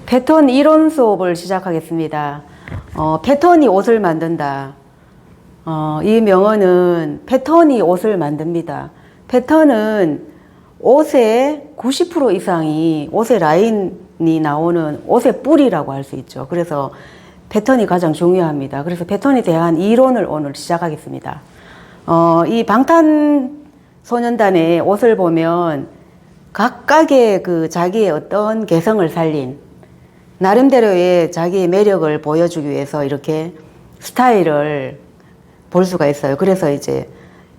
패턴 이론 수업을 시작하겠습니다. 패턴이 옷을 만든다. 이 명언은 패턴이 옷을 만듭니다. 패턴은 옷의 90% 이상이 옷의 라인이 나오는 옷의 뿌리라고 할 수 있죠. 그래서 패턴이 가장 중요합니다. 그래서 패턴에 대한 이론을 오늘 시작하겠습니다. 이 방탄소년단의 옷을 보면 각각의 그 자기의 어떤 개성을 살린 나름대로의 자기의 매력을 보여주기 위해서 이렇게 스타일을 볼 수가 있어요. 그래서 이제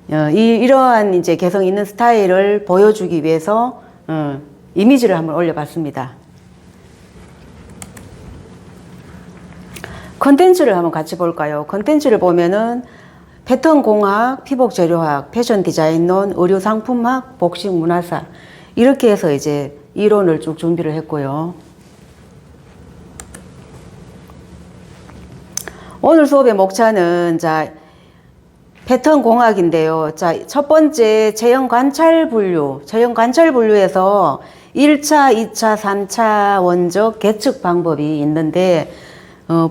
이러한 이제 개성 있는 스타일을 보여주기 위해서 이미지를 한번 올려봤습니다. 컨텐츠를 한번 같이 볼까요? 컨텐츠를 보면은 패턴 공학, 피복 재료학, 패션 디자인론, 의류 상품학, 복식 문화사 이렇게 해서 이제 이론을 쭉 준비를 했고요. 오늘 수업의 목차는 패턴 공학인데요. 첫 번째 체형 관찰 분류. 체형 관찰 분류에서 1차, 2차, 3차 원적 계측 방법이 있는데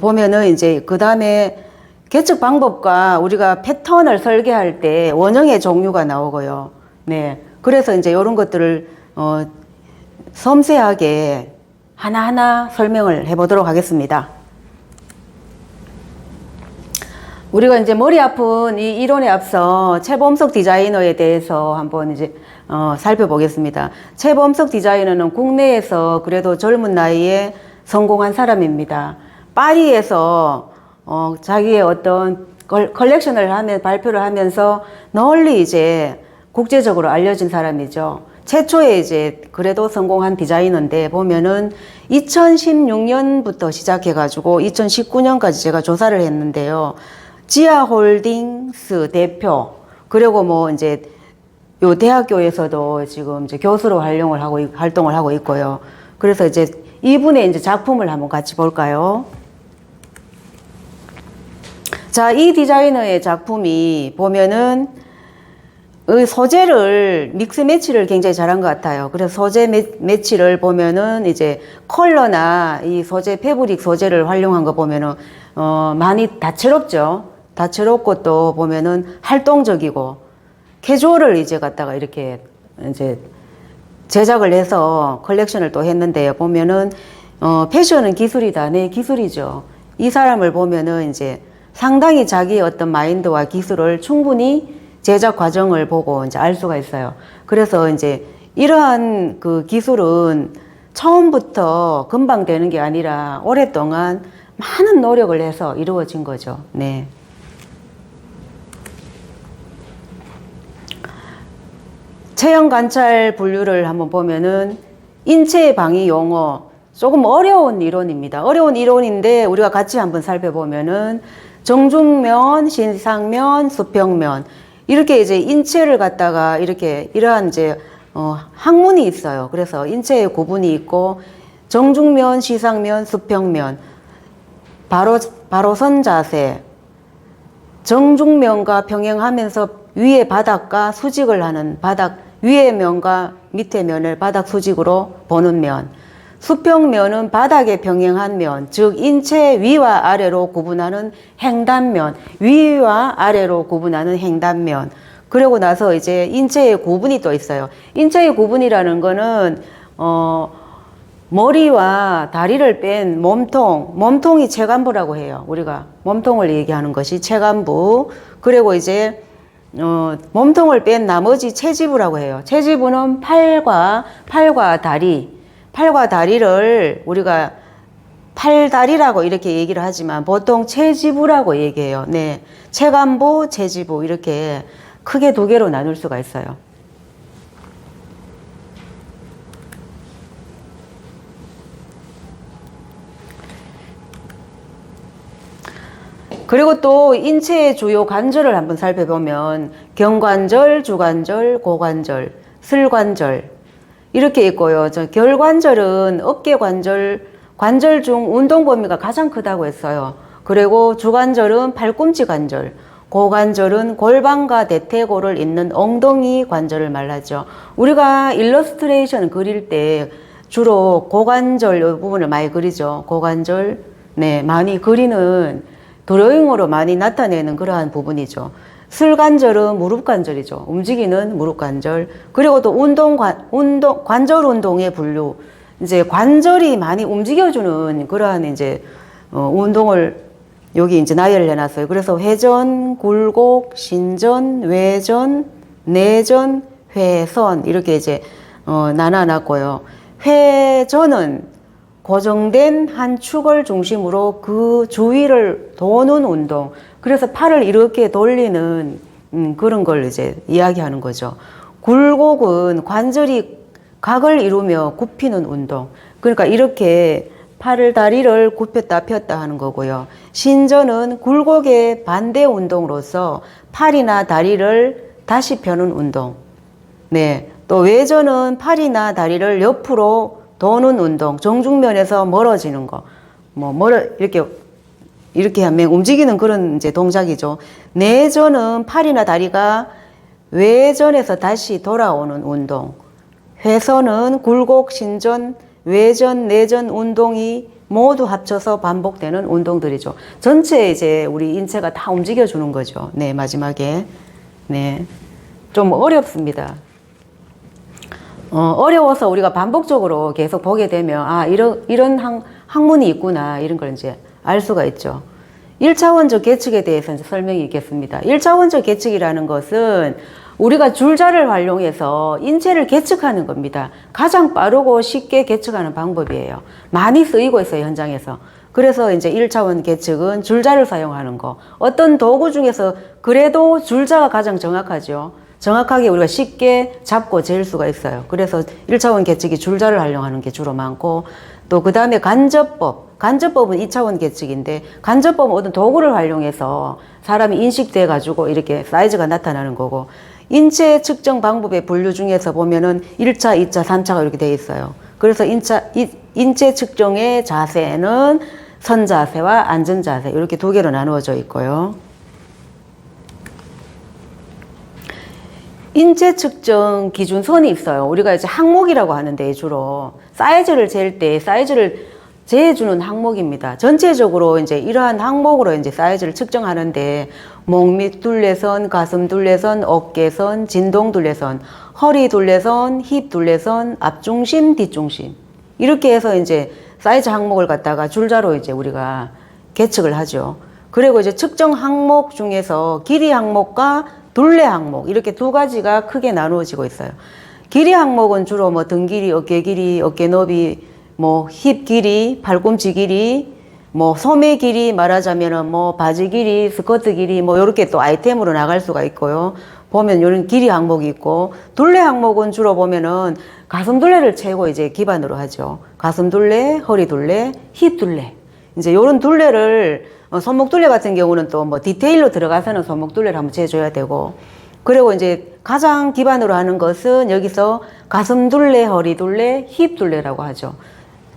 보면은 이제 그 다음에 계측 방법과 우리가 패턴을 설계할 때 원형의 종류가 나오고요. 네. 그래서 이제 이런 것들을 섬세하게 하나하나 설명을 해보도록 하겠습니다. 우리가 이제 머리 아픈 이 이론에 앞서 최범석 디자이너에 대해서 한번 이제 살펴보겠습니다. 최범석 디자이너는 국내에서 그래도 젊은 나이에 성공한 사람입니다. 파리에서 자기의 어떤 컬렉션을 발표를 하면서 널리 이제 국제적으로 알려진 사람이죠. 최초에 이제 그래도 성공한 디자이너인데 보면은 2016년부터 시작해가지고 2019년까지 제가 조사를 했는데요. 지아홀딩스 대표, 그리고 뭐 이제 요 대학교에서도 지금 이제 교수로 활동을 하고 있고요. 그래서 이제 이분의 이제 작품을 한번 같이 볼까요? 자, 이 디자이너의 작품이 보면은 소재를 믹스 매치를 굉장히 잘한 것 같아요. 그래서 소재 매치를 보면은 이제 컬러나 이 소재 패브릭 소재를 활용한 거 보면은 많이 다채롭죠. 다채롭고 또 보면은 활동적이고 캐주얼을 이제 갖다가 이렇게 이제 제작을 해서 컬렉션을 또 했는데요. 보면은 패션은 기술이다. 네, 기술이죠. 이 사람을 보면은 이제 상당히 자기의 어떤 마인드와 기술을 충분히 제작 과정을 보고 이제 알 수가 있어요. 그래서 이제 이러한 그 기술은 처음부터 금방 되는 게 아니라 오랫동안 많은 노력을 해서 이루어진 거죠. 네. 체형 관찰 분류를 한번 보면은 인체 방위 용어, 조금 어려운 이론입니다. 어려운 이론인데 우리가 같이 한번 살펴보면은 정중면, 시상면, 수평면 이렇게 이제 인체를 갖다가 이렇게 이러한 이제 학문이 있어요. 그래서 인체의 구분이 있고 정중면, 시상면, 수평면, 바로 선 자세, 정중면과 평행하면서 위의 바닥과 수직을 하는 위의 면과 밑의 면을 바닥 수직으로 보는 면, 수평면은 바닥에 평행한 면, 즉 인체 위와 아래로 구분하는 횡단면, 위와 아래로 구분하는 횡단면. 그러고 나서 이제 인체의 구분이 또 있어요. 인체의 구분이라는 거는 머리와 다리를 뺀 몸통이 체간부라고 해요. 우리가 몸통을 얘기하는 것이 체간부. 그리고 이제 몸통을 뺀 나머지 체지부라고 해요. 체지부는 팔과 다리를 우리가 팔다리라고 이렇게 얘기를 하지만 보통 체지부라고 얘기해요. 네. 체간부, 체지부 이렇게 크게 두 개로 나눌 수가 있어요. 그리고 또 인체의 주요 관절을 한번 살펴보면 경관절, 주관절, 고관절, 슬관절 이렇게 있고요. 결관절은 어깨 관절 중 운동 범위가 가장 크다고 했어요. 그리고 주관절은 팔꿈치 관절, 고관절은 골반과 대퇴골을 잇는 엉덩이 관절을 말하죠. 우리가 일러스트레이션 그릴 때 주로 고관절 이 부분을 많이 그리죠. 고관절, 네, 많이 그리는 드로잉으로 많이 나타내는 그러한 부분이죠. 슬관절은 무릎 관절이죠. 움직이는 무릎 관절. 그리고 또 관절 운동의 분류. 이제 관절이 많이 움직여주는 그러한 이제, 운동을 여기 이제 나열을 해놨어요. 그래서 회전, 굴곡, 신전, 외전, 내전, 회선. 이렇게 이제, 나눠놨고요. 회전은 고정된 한 축을 중심으로 그 주위를 도는 운동. 그래서 팔을 이렇게 돌리는 그런 걸 이제 이야기하는 거죠. 굴곡은 관절이 각을 이루며 굽히는 운동. 그러니까 이렇게 팔을 다리를 굽혔다 폈다 하는 거고요. 신전은 굴곡의 반대 운동으로서 팔이나 다리를 다시 펴는 운동. 네. 또 외전은 팔이나 다리를 옆으로 도는 운동. 정중면에서 멀어지는 거. 이렇게 하면 움직이는 그런 이제 동작이죠. 내전은 팔이나 다리가 외전에서 다시 돌아오는 운동. 회선은 굴곡, 신전, 외전, 내전 운동이 모두 합쳐서 반복되는 운동들이죠. 전체 이제 우리 인체가 다 움직여주는 거죠. 네, 마지막에. 네. 좀 어렵습니다. 어려워서 우리가 반복적으로 계속 보게 되면, 아, 이런 학문이 있구나. 이런 걸 이제 알 수가 있죠. 1차원적 계측에 대해서 이제 설명이 있겠습니다. 1차원적 계측이라는 것은 우리가 줄자를 활용해서 인체를 계측하는 겁니다. 가장 빠르고 쉽게 계측하는 방법이에요. 많이 쓰이고 있어요, 현장에서. 그래서 이제 1차원 계측은 줄자를 사용하는 거. 어떤 도구 중에서 그래도 줄자가 가장 정확하죠. 정확하게 우리가 쉽게 잡고 잴 수가 있어요. 그래서 1차원 계측이 줄자를 활용하는 게 주로 많고, 또 그 다음에 간접법. 간접법은 2차원 계측인데, 간접법은 어떤 도구를 활용해서 사람이 인식돼 가지고 이렇게 사이즈가 나타나는 거고, 인체 측정 방법의 분류 중에서 보면은 1차, 2차, 3차가 이렇게 되어 있어요. 그래서 인체 측정의 자세는 선자세와 안전자세 이렇게 두 개로 나누어져 있고요. 인체 측정 기준선이 있어요. 우리가 이제 항목이라고 하는데 주로 사이즈를 잴 때 사이즈를 재주는 항목입니다. 전체적으로 이제 이러한 항목으로 이제 사이즈를 측정하는데 목 밑 둘레선, 가슴 둘레선, 어깨선, 진동 둘레선, 허리 둘레선, 힙 둘레선, 앞중심, 뒷중심 이렇게 해서 이제 사이즈 항목을 갖다가 줄자로 이제 우리가 계측을 하죠. 그리고 이제 측정 항목 중에서 길이 항목과 둘레 항목 이렇게 두 가지가 크게 나누어지고 있어요. 길이 항목은 주로 뭐 등 길이, 어깨 길이, 어깨 너비, 뭐 힙 길이, 팔꿈치 길이, 뭐 소매 길이 말하자면은 뭐 바지 길이, 스커트 길이 뭐 이렇게 또 아이템으로 나갈 수가 있고요. 보면 이런 길이 항목이 있고 둘레 항목은 주로 보면은 가슴 둘레를 최고 이제 기반으로 하죠. 가슴 둘레, 허리 둘레, 힙 둘레. 이제 요런 둘레를 손목 둘레 같은 경우는 또 뭐 디테일로 들어가서는 손목 둘레를 한번 재줘야 되고 그리고 이제 가장 기반으로 하는 것은 여기서 가슴 둘레, 허리 둘레, 힙 둘레라고 하죠.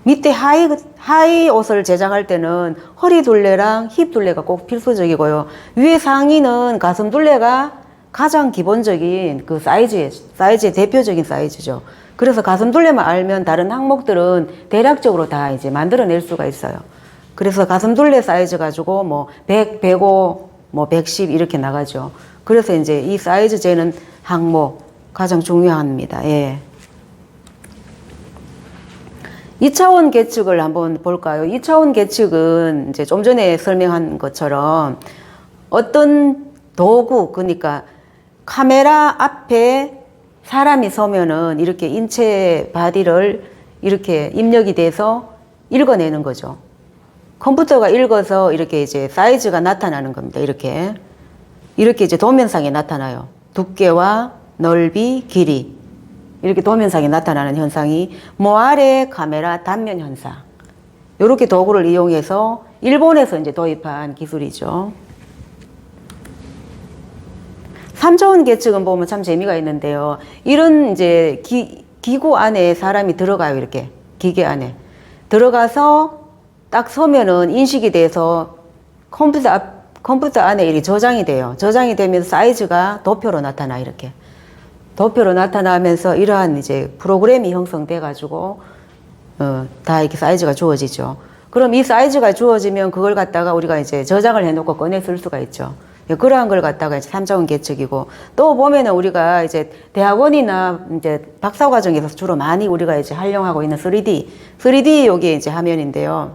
밑에 하의 옷을 제작할 때는 허리 둘레랑 힙 둘레가 꼭 필수적이고요. 위에 상의는 가슴 둘레가 가장 기본적인 그 사이즈의 대표적인 사이즈죠. 그래서 가슴 둘레만 알면 다른 항목들은 대략적으로 다 이제 만들어낼 수가 있어요. 그래서 가슴 둘레 사이즈 가지고 뭐 100, 105, 뭐 110 이렇게 나가죠. 그래서 이제 이 사이즈 재는 항목 가장 중요합니다. 예. 2차원 계측을 한번 볼까요? 2차원 계측은 이제 좀 전에 설명한 것처럼 어떤 도구, 그러니까 카메라 앞에 사람이 서면은 이렇게 인체 바디를 이렇게 입력이 돼서 읽어내는 거죠. 컴퓨터가 읽어서 이렇게 이제 사이즈가 나타나는 겁니다. 이렇게 이제 도면상에 나타나요. 두께와 넓이, 길이 이렇게 도면상에 나타나는 현상이 모아레 카메라 단면 현상. 이렇게 도구를 이용해서 일본에서 이제 도입한 기술이죠. 3차원 계측은 보면 참 재미가 있는데요. 이런 이제 기구 안에 사람이 들어가요. 이렇게 기계 안에 들어가서 딱 서면은 인식이 돼서 컴퓨터 안에 이렇게 저장이 돼요. 저장이 되면서 사이즈가 도표로 나타나 이렇게. 도표로 나타나면서 이러한 이제 프로그램이 형성돼 가지고 다 이렇게 사이즈가 주어지죠. 그럼 이 사이즈가 주어지면 그걸 갖다가 우리가 이제 저장을 해놓고 꺼내 쓸 수가 있죠. 그러한 걸 갖다가 이제 3차원 계측이고, 또 보면은 우리가 이제 대학원이나 이제 박사과정에서 주로 많이 우리가 이제 활용하고 있는 3D 여기 이제 화면인데요.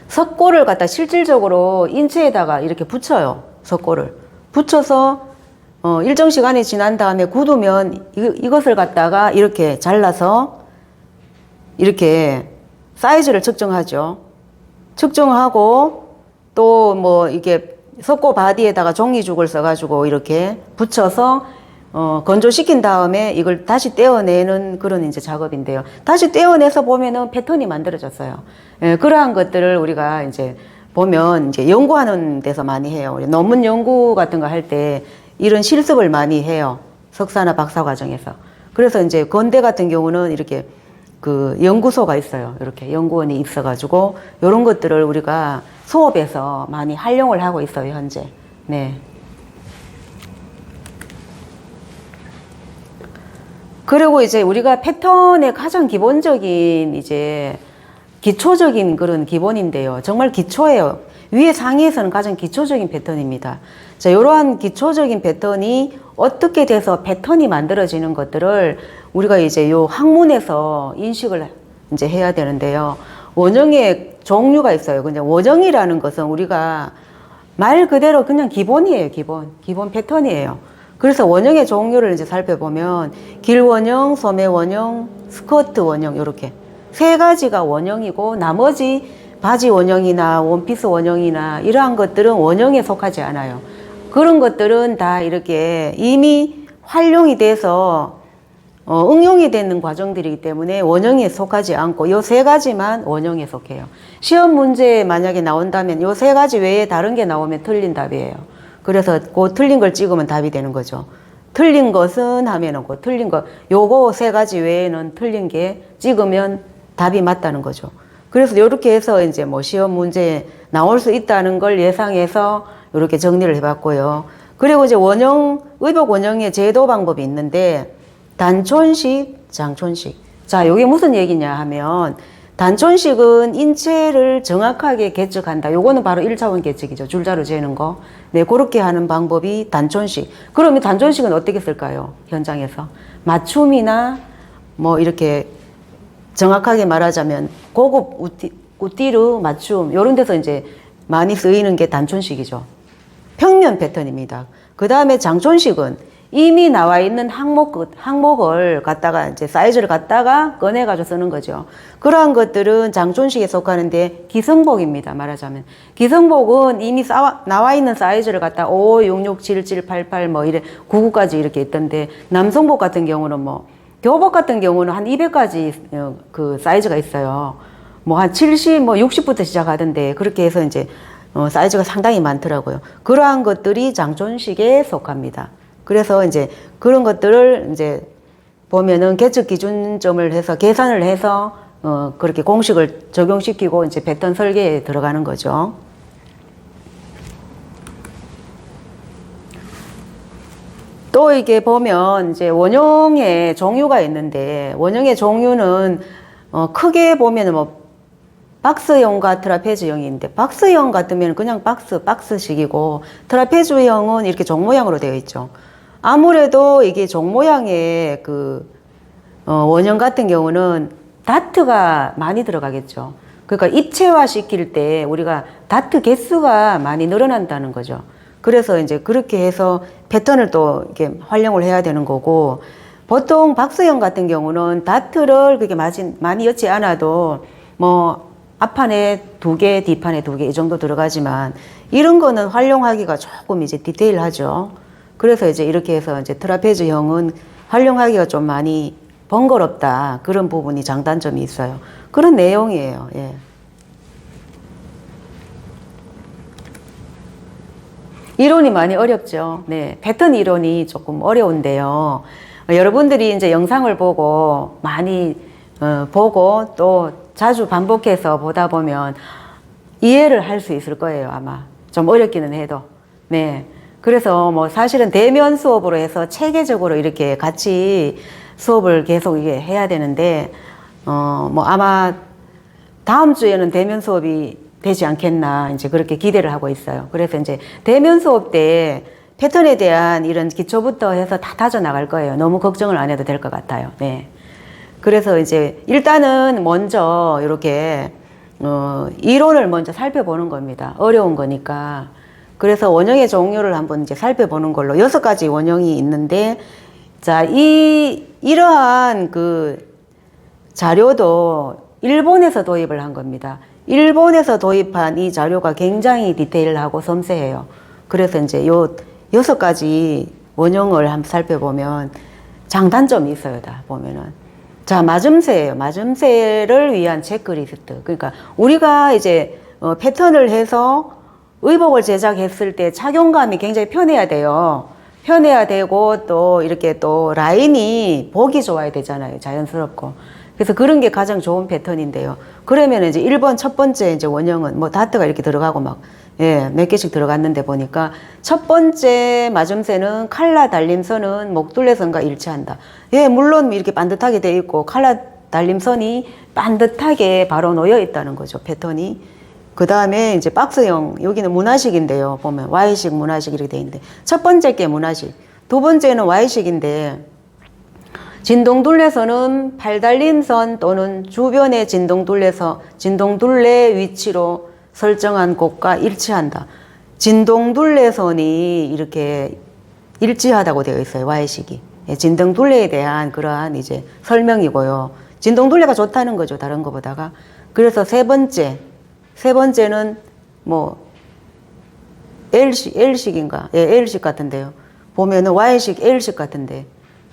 석고를 갖다 실질적으로 인체에다가 이렇게 붙여요. 석고를 붙여서 일정 시간이 지난 다음에 굳으면 이것을 갖다가 이렇게 잘라서 이렇게 사이즈를 측정하죠. 측정하고 또 뭐 이게 석고 바디에다가 종이죽을 써가지고 이렇게 붙여서 건조시킨 다음에 이걸 다시 떼어내는 그런 이제 작업인데요. 다시 떼어내서 보면은 패턴이 만들어졌어요. 예, 그러한 것들을 우리가 이제 보면 이제 연구하는 데서 많이 해요. 우리 논문 연구 같은 거 할 때 이런 실습을 많이 해요. 석사나 박사 과정에서. 그래서 이제 건대 같은 경우는 이렇게 그 연구소가 있어요. 이렇게 연구원이 있어가지고 이런 것들을 우리가 수업에서 많이 활용을 하고 있어요, 현재. 네. 그리고 이제 우리가 패턴의 가장 기본적인 이제 기초적인 그런 기본인데요. 정말 기초예요. 위에 상위에서는 가장 기초적인 패턴입니다. 자, 이러한 기초적인 패턴이 어떻게 돼서 패턴이 만들어지는 것들을 우리가 이제 요 학문에서 인식을 이제 해야 되는데요. 원형의 종류가 있어요. 근데 원형이라는 것은 우리가 말 그대로 그냥 기본이에요. 기본 패턴이에요. 그래서 원형의 종류를 이제 살펴보면 길원형, 소매원형, 스커트 원형 이렇게 세 가지가 원형이고 나머지 바지 원형이나 원피스 원형이나 이러한 것들은 원형에 속하지 않아요. 그런 것들은 다 이렇게 이미 활용이 돼서 응용이 되는 과정들이기 때문에 원형에 속하지 않고 이 세 가지만 원형에 속해요. 시험 문제에 만약에 나온다면 이 세 가지 외에 다른 게 나오면 틀린 답이에요. 그래서 그 틀린 걸 찍으면 답이 되는 거죠. 틀린 것은 하면은 그 틀린 거 요거 세 가지 외에는 틀린 게 찍으면 답이 맞다는 거죠. 그래서 이렇게 해서 이제 뭐 시험 문제에 나올 수 있다는 걸 예상해서 이렇게 정리를 해봤고요. 그리고 이제 원형, 의복 원형의 제도 방법이 있는데 단촌식, 장촌식. 자, 이게 무슨 얘기냐 하면 단촌식은 인체를 정확하게 계측한다. 요거는 바로 1차원 계측이죠. 줄자로 재는 거. 네, 그렇게 하는 방법이 단촌식. 그러면 단촌식은 어떻게 쓸까요? 현장에서. 맞춤이나 뭐 이렇게 정확하게 말하자면 고급 우띠르 맞춤 요런 데서 이제 많이 쓰이는 게 단촌식이죠. 평면 패턴입니다. 그 다음에 장촌식은 이미 나와 있는 항목을 갖다가 이제 사이즈를 갖다가 꺼내가지고 쓰는 거죠. 그러한 것들은 장촌식에 속하는데 기성복입니다. 말하자면. 기성복은 이미 나와 있는 사이즈를 갖다 5, 6, 6, 7, 7, 8, 8 뭐 이래 99까지 이렇게 있던데 남성복 같은 경우는 뭐 교복 같은 경우는 한 200까지 그 사이즈가 있어요. 뭐 한 70, 뭐 60부터 시작하던데 그렇게 해서 이제 사이즈가 상당히 많더라고요. 그러한 것들이 장촌식에 속합니다. 그래서 이제 그런 것들을 이제 보면은 계측 기준점을 해서 계산을 해서 그렇게 공식을 적용시키고 이제 패턴 설계에 들어가는 거죠. 또 이게 보면 이제 원형의 종류가 있는데 원형의 종류는 크게 보면은 뭐 박스형과 트라페즈형인데 박스형 같으면 그냥 박스식이고 트라페즈형은 이렇게 종 모양으로 되어 있죠. 아무래도 이게 종 모양의 그 원형 같은 경우는 다트가 많이 들어가겠죠. 그러니까 입체화 시킬 때 우리가 다트 개수가 많이 늘어난다는 거죠. 그래서 이제 그렇게 해서 패턴을 또 이렇게 활용을 해야 되는 거고 보통 박스형 같은 경우는 다트를 그렇게 많이 엮지 않아도 뭐 앞판에 2개, 뒷판에 2개 이 정도 들어가지만 이런 거는 활용하기가 조금 이제 디테일하죠. 그래서 이제 이렇게 해서 이제 트라페즈형은 활용하기가 좀 많이 번거롭다. 그런 부분이 장단점이 있어요. 그런 내용이에요. 예. 이론이 많이 어렵죠. 네. 패턴 이론이 조금 어려운데요. 여러분들이 이제 영상을 보고 많이 보고 또 자주 반복해서 보다 보면 이해를 할 수 있을 거예요. 아마. 좀 어렵기는 해도. 네. 그래서 뭐 사실은 대면 수업으로 해서 체계적으로 이렇게 같이 수업을 계속 이게 해야 되는데 뭐 아마 다음 주에는 대면 수업이 되지 않겠나 이제 그렇게 기대를 하고 있어요. 그래서 이제 대면 수업 때 패턴에 대한 이런 기초부터 해서 다 다져 나갈 거예요. 너무 걱정을 안 해도 될 것 같아요. 네. 그래서 이제 일단은 먼저 이렇게 이론을 먼저 살펴보는 겁니다. 어려운 거니까. 그래서 원형의 종류를 한번 이제 살펴보는 걸로 6가지 원형이 있는데, 자, 이러한 그 자료도 일본에서 도입을 한 겁니다. 일본에서 도입한 이 자료가 굉장히 디테일하고 섬세해요. 그래서 이제 요 6가지 원형을 한번 살펴보면 장단점이 있어요, 다 보면은. 자, 맞음새예요. 맞음새를 위한 체크리스트. 그러니까 우리가 이제 패턴을 해서 의복을 제작했을 때 착용감이 굉장히 편해야 돼요. 편해야 되고 또 이렇게 또 라인이 보기 좋아야 되잖아요. 자연스럽고. 그래서 그런 게 가장 좋은 패턴인데요. 그러면 이제 1번 첫 번째 이제 원형은 뭐 다트가 이렇게 들어가고 막 몇 개씩 들어갔는데 보니까 첫 번째 맞음새는 칼라 달림선은 목둘레선과 일치한다. 예, 물론 이렇게 반듯하게 돼 있고 칼라 달림선이 반듯하게 바로 놓여 있다는 거죠. 패턴이. 그 다음에 이제 박스형, 여기는 문화식인데요. 보면 Y식, 문화식 이렇게 돼 있는데 첫 번째 게 문화식, 두 번째는 Y식인데 진동둘레선은 팔달림선 또는 주변의 진동둘레 위치로 설정한 곳과 일치한다. 진동둘레선이 이렇게 일치하다고 되어 있어요. Y식이. 진동둘레에 대한 그러한 이제 설명이고요. 진동둘레가 좋다는 거죠. 다른 것보다가. 그래서 세 번째는 뭐 L식인가? 예, L식 같은데요. 보면은 Y식, L식 같은데.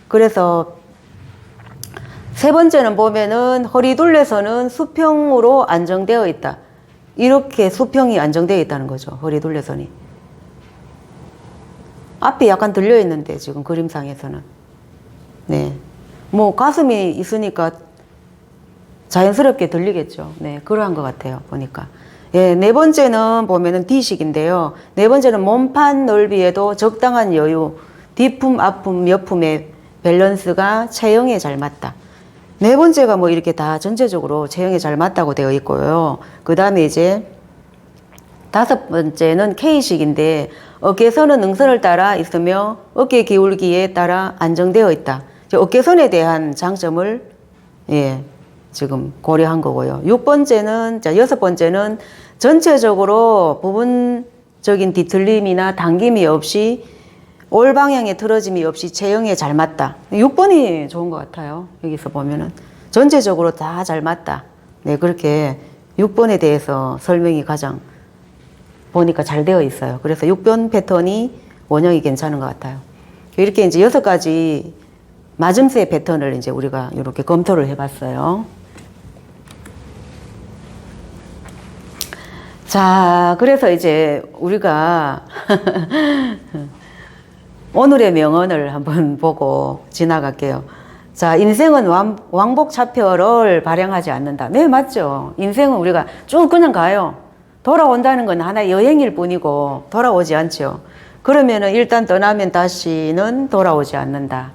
그래서 세 번째는 보면은 허리둘레선은 수평으로 안정되어 있다. 이렇게 수평이 안정되어 있다는 거죠. 허리둘레선이. 앞에 약간 들려 있는데 지금 그림상에서는. 네. 뭐 가슴이 있으니까 자연스럽게 들리겠죠. 네. 그러한 것 같아요. 보니까. 예, 네 번째는 보면은 D식인데요. 네 번째는 몸판 넓이에도 적당한 여유, 뒤품, 앞품, 옆품의 밸런스가 체형에 잘 맞다. 네 번째가 뭐 이렇게 다 전체적으로 체형에 잘 맞다고 되어 있고요. 그 다음에 이제 다섯 번째는 K식인데 어깨선은 능선을 따라 있으며 어깨 기울기에 따라 안정되어 있다. 어깨선에 대한 장점을 지금 고려한 거고요. 6번째는, 자, 6번째는 전체적으로 부분적인 뒤틀림이나 당김이 없이 올 방향의 틀어짐이 없이 체형에 잘 맞다. 6번이 좋은 것 같아요. 여기서 보면은. 전체적으로 다 잘 맞다. 네, 그렇게 6번에 대해서 설명이 가장 보니까 잘 되어 있어요. 그래서 6번 패턴이 원형이 괜찮은 것 같아요. 이렇게 이제 6가지 맞음새 패턴을 이제 우리가 이렇게 검토를 해봤어요. 자, 그래서 이제 우리가 오늘의 명언을 한번 보고 지나갈게요. 자, 인생은 왕복차표를 발행하지 않는다. 네, 맞죠. 인생은 우리가 쭉 그냥 가요. 돌아온다는 건 하나의 여행일 뿐이고 돌아오지 않죠. 그러면은 일단 떠나면 다시는 돌아오지 않는다.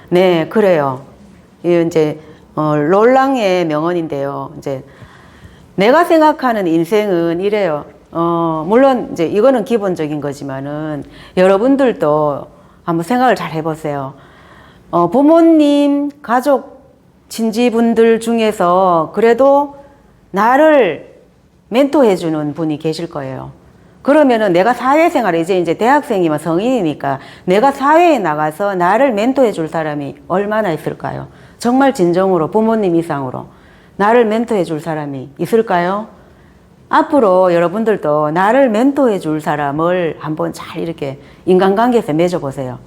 네, 그래요. 이 이제 롤랑의 명언인데요. 이제 내가 생각하는 인생은 이래요. 물론 이제 이거는 기본적인 거지만은 여러분들도 한번 생각을 잘 해보세요. 부모님, 가족, 친지분들 중에서 그래도 나를 멘토해주는 분이 계실 거예요. 그러면은 내가 사회생활에 이제 대학생이면 성인이니까 내가 사회에 나가서 나를 멘토해줄 사람이 얼마나 있을까요? 정말 진정으로 부모님 이상으로 나를 멘토해줄 사람이 있을까요? 앞으로 여러분들도 나를 멘토해줄 사람을 한번 잘 이렇게 인간관계에서 맺어보세요.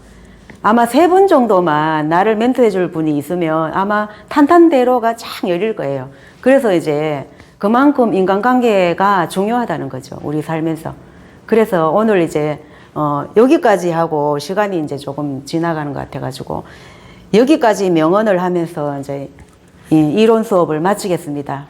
아마 3분 정도만 나를 멘토해줄 분이 있으면 아마 탄탄대로가 쫙 열릴 거예요. 그래서 이제 그만큼 인간관계가 중요하다는 거죠. 우리 살면서. 그래서 오늘 이제 여기까지 하고 시간이 이제 조금 지나가는 것 같아가지고 여기까지 명언을 하면서 이제 이론 수업을 마치겠습니다.